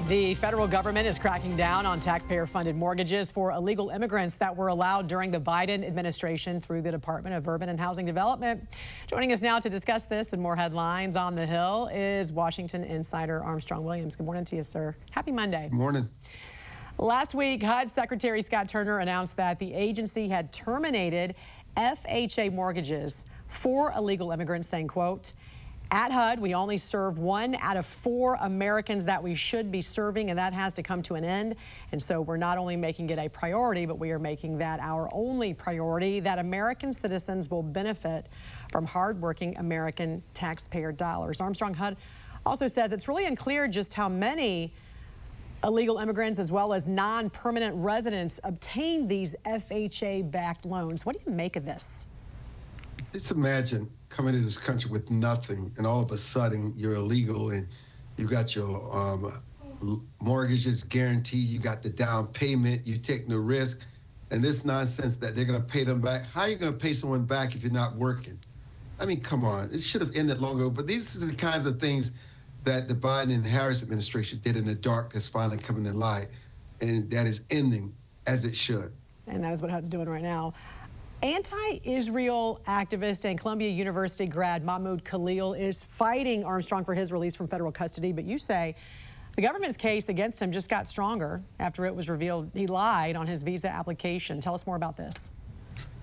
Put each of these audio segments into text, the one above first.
The federal government is cracking down on taxpayer-funded mortgages for illegal immigrants that were allowed during the Biden administration through the Department of Urban and Housing Development. Joining us now to discuss this and more headlines on the Hill is Washington insider Armstrong Williams. Good morning to you, sir. Happy Monday. Good morning. Last week, HUD Secretary Scott Turner announced that the agency had terminated FHA mortgages for illegal immigrants, saying, quote, "At HUD, we only serve 1 out of 4 Americans that we should be serving, and that has to come to an end. And so we're not only making it a priority, but we are making that our only priority, that American citizens will benefit from hardworking American taxpayer dollars." Armstrong, HUD also says it's really unclear just how many illegal immigrants as well as non-permanent residents obtain these FHA-backed loans. What do you make of this? Just imagine coming to this country with nothing, and all of a sudden you're illegal, and you got your mortgages guaranteed, you got the down payment, you take the risk, and this nonsense that they're going to pay them back. How are you going to pay someone back if you're not working? I mean, come on. It should have ended long ago, but these are the kinds of things that the Biden and Harris administration did in the dark that's finally coming to light, and that is ending as it should. And that is what HUD's doing right now. Anti-Israel activist and Columbia University grad Mahmoud Khalil is fighting Armstrong for his release from federal custody, but you say the government's case against him just got stronger after it was revealed he lied on his visa application. Tell us more about this.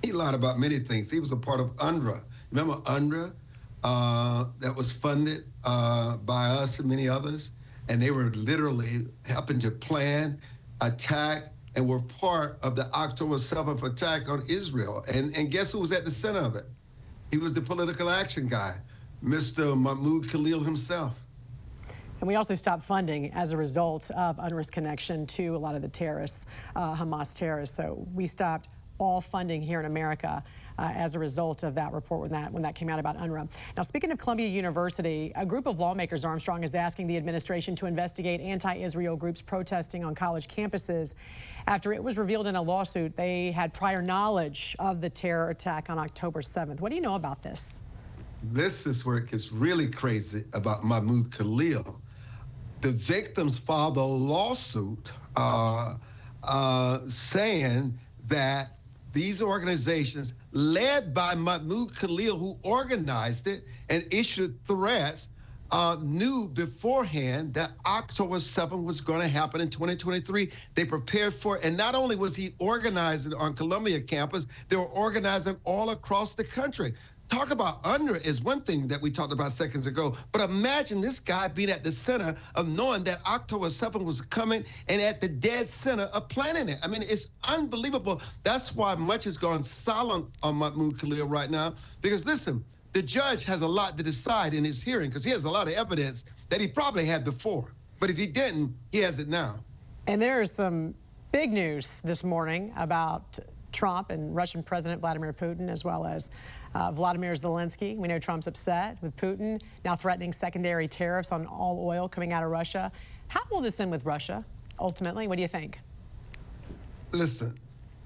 He lied about many things. He was a part of UNRWA. Remember UNRWA? That was funded by us and many others, and they were literally helping to plan, attack, and were part of the October 7th attack on Israel. And guess who was at the center of it? He was the political action guy, Mr. Mahmoud Khalil himself. And we also stopped funding as a result of UNRWA's connection to a lot of the terrorists, Hamas terrorists. So we stopped all funding here in America as a result of that report when that came out about UNRWA. Now, speaking of Columbia University, a group of lawmakers, Armstrong, is asking the administration to investigate anti-Israel groups protesting on college campuses after it was revealed in a lawsuit they had prior knowledge of the terror attack on October 7th. What do you know about this? This is where it gets really crazy about Mahmoud Khalil. The victims filed a lawsuit saying that these organizations, led by Mahmoud Khalil, who organized it and issued threats, knew beforehand that October 7th was going to happen in 2023. They prepared for it. And not only was he organizing on Columbia campus, they were organizing all across the country. Talk about UNRWA is one thing that we talked about seconds ago, but imagine this guy being at the center of knowing that October 7th was coming and at the dead center of planning it. I mean, it's unbelievable. That's why much has gone silent on Mahmoud Khalil right now, because listen, the judge has a lot to decide in his hearing because he has a lot of evidence that he probably had before. But if he didn't, he has it now. And there is some big news this morning about Trump and Russian President Vladimir Putin, as well as Vladimir Zelensky. We know Trump's upset with Putin, now threatening secondary tariffs on all oil coming out of Russia. How will this end with Russia, ultimately? What do you think? Listen,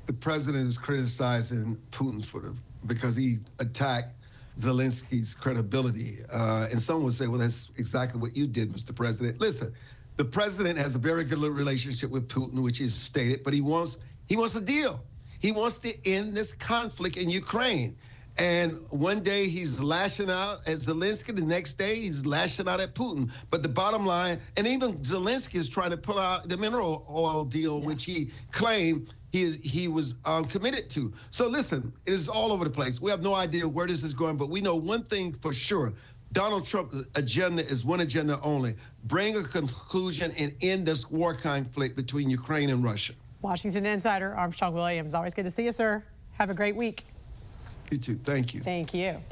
the president is criticizing Putin because he attacked Zelensky's credibility. And some would say, well, that's exactly what you did, Mr. President. Listen, the president has a very good relationship with Putin, which is stated, but he wants a deal. He wants to end this conflict in Ukraine. And one day he's lashing out at Zelensky, the next day he's lashing out at Putin. But the bottom line, and even Zelensky is trying to pull out the mineral oil deal, which he claimed he was committed to. So listen, it is all over the place. We have no idea where this is going, but we know one thing for sure. Donald Trump's agenda is one agenda only: bring a conclusion and end this war conflict between Ukraine and Russia. Washington insider Armstrong Williams, always good to see you, sir. Have a great week. You too. Thank you. Thank you.